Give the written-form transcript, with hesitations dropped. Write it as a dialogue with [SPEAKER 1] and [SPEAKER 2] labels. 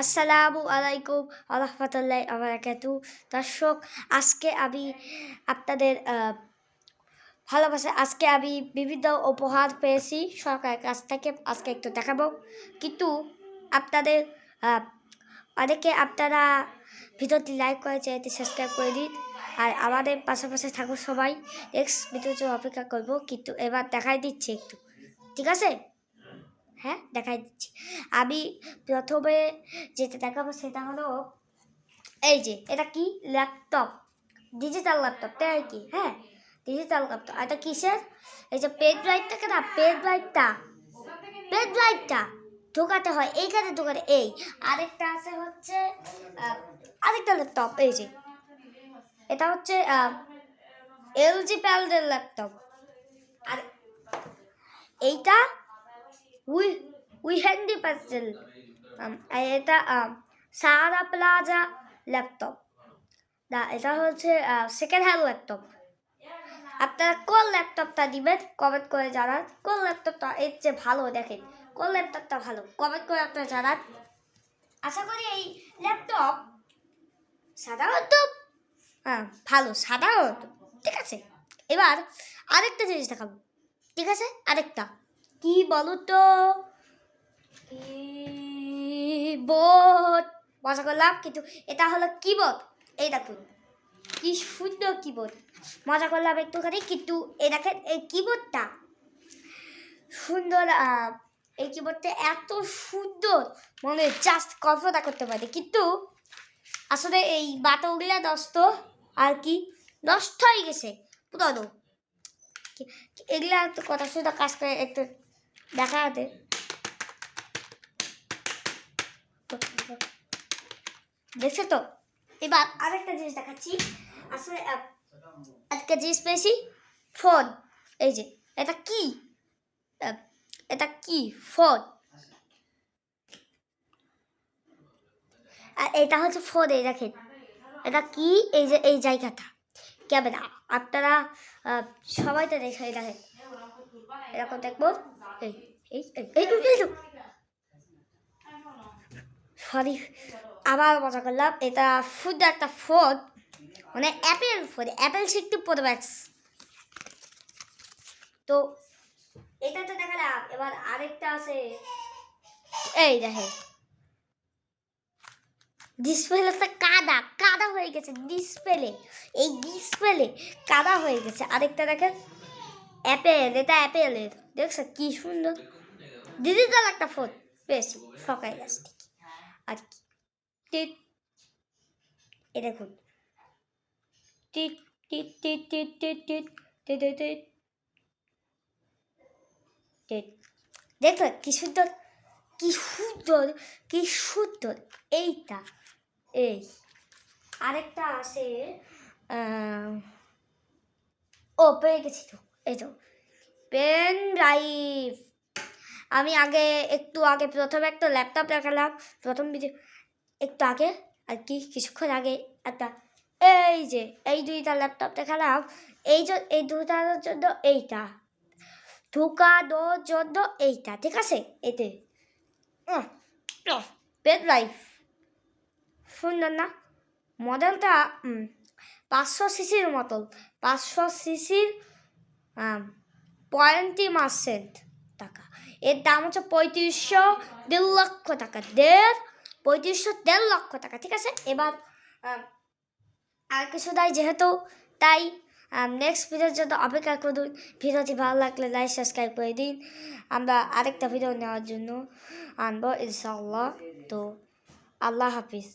[SPEAKER 1] আসসালামু আলাইকুম ওয়া রাহমাতুল্লাহি ওয়া বারাকাতুহু। দর্শক, আজকে আমি আপনাদের আজকে আমি বিভিন্ন উপহার পেয়েছি সরকারের কাছ থেকে, আজকে একটু দেখাবো। কিন্তু আপনাদের অনেকে আপনারা ভিডিওটি লাইক করে চ্যানেলটি সাবস্ক্রাইব করে দিন, আর আমাদের পাশাপাশি থাকুন সবাই। নেক্সট ভিডিওর জন্য অপেক্ষা করবো, কিন্তু এবার দেখাই দিচ্ছি একটু, ঠিক আছে? হ্যাঁ, দেখাই দিচ্ছি। আমি প্রথমে যেটা দেখাবো সেটা হলো এই যে, এটা কি ল্যাপটপ, ডিজিটাল ল্যাপটপ, তাই কি? হ্যাঁ, ডিজিটাল ল্যাপটপ। এটা কিসের? এই যে পেন ড্রাইভটাকে না, পেন ড্রাইভটা ঢোকাতে হয় এইখানে, ঢোকাতে এই আরেকটা আছে হচ্ছে আরেকটা ল্যাপটপ। এই যে এটা হচ্ছে এলজি প্যালডের ল্যাপটপ, আর এইটা উই হ্যান্ডি পার্সেল। এটা সাহারা প্লাজা ল্যাপটপ। এটা হচ্ছে সেকেন্ড হ্যান্ড ল্যাপটপ। আপনারা কোন ল্যাপটপটা দিবেন কমেন্ট করে জানান। কোন ল্যাপটপটা এর চেয়ে ভালো, দেখেন কোন ল্যাপটপটা ভালো, কমেন্ট করে আপনারা জানান। আশা করি এই ল্যাপটপ সাধারণত ভালো, সাধারণত ঠিক আছে। এবার আরেকটা জিনিস দেখাবো, ঠিক আছে? আরেকটা কি বলো তো, কিবোর্ড। মজা করলাম, কিন্তু এটা হলো কিবোর্ড। এই দেখুন কি সুন্দর কিবোর্ড, মজা করলাম একটুখানি, কিন্তু এই দেখেন এই কিবোর্ডটা সুন্দর। এই কিবোর্ডটা এত সুন্দর, মনে জাস্ট কল্পনা করতে পারি। কিন্তু আসলে এই বাটনগুলা নষ্ট, আর কি নষ্ট হয়ে গেছে পুরনো। এগুলা একটু কথা শুধু কাজ করে একটু দেখা হাতে দেখছো তো। এবার আরেকটা জিনিস দেখাচ্ছি। আসলে আজকে জিনিস পেয়েছি, ফোন। এই যে এটা কি, এটা কি ফোন, আর এটা হচ্ছে ফোন। এই দেখেন এটা কি, এই যে এই জায়গাটা ক্যামেরা। আপনারা সবাই তো দেখে, দেখেন এরকম দেখবো। এই এই সরি, আবার মজা করলাম। এটা শুধু একটা ফোন, মানে Apple phone, Apple 60 pro max. তো এটা তো দেখালাম, এবার আরেকটা আছে। এই দেখেন ডিসপ্লেটা কাদা কাদা হয়ে গেছে, ডিসপ্লে এই ডিসপ্লে কাদা হয়ে গেছে। আরেকটা দেখেন অ্যাপেল, এটা অ্যাপেলের, দেখছো কি সুন্দর ডিজিটাল একটা ফোন পেয়েছি সকালের কাছ থেকে। আর টিট, এ দেখুন টিট টিট টিট টিট টিট টিট টিট টিট টিট, দেখো কি সুন্দর, কি সুন্দর, কি সুন্দর। এইটা এই আরেকটা আছে, ও পেয়ে গেছি তো, এই তো পেন ড্রাইভ। আমি একটু আগে প্রথমে একটা ল্যাপটপ দেখালাম, প্রথম ভিডিও একটু আগে, আর কি কিছুক্ষণ আগে একটা এই যে এই দুইটা ল্যাপটপ দেখালাম। এই দুটার জন্য এইটা ঢুকানোর জন্য এইটা, ঠিক আছে? এতে পেন ড্রাইভ সুন্দর না? মডেলটা 500 সিসির মতন, 500 সিসির 20% টাকা। এর দাম হচ্ছে 1.5 লক্ষ টাকা, 1.5 লক্ষ টাকা, ঠিক আছে? এবার আর কিছু নাই যেহেতু, তাই নেক্সট ভিডিওর জন্য অপেক্ষা করুন। ভিডিওটি ভালো লাগলে লাইক সাবস্ক্রাইব করে দিন। আমরা আরেকটা ভিডিও নেওয়ার জন্য আনবো ইনশাআল্লাহ। তো আল্লাহ হাফিজ।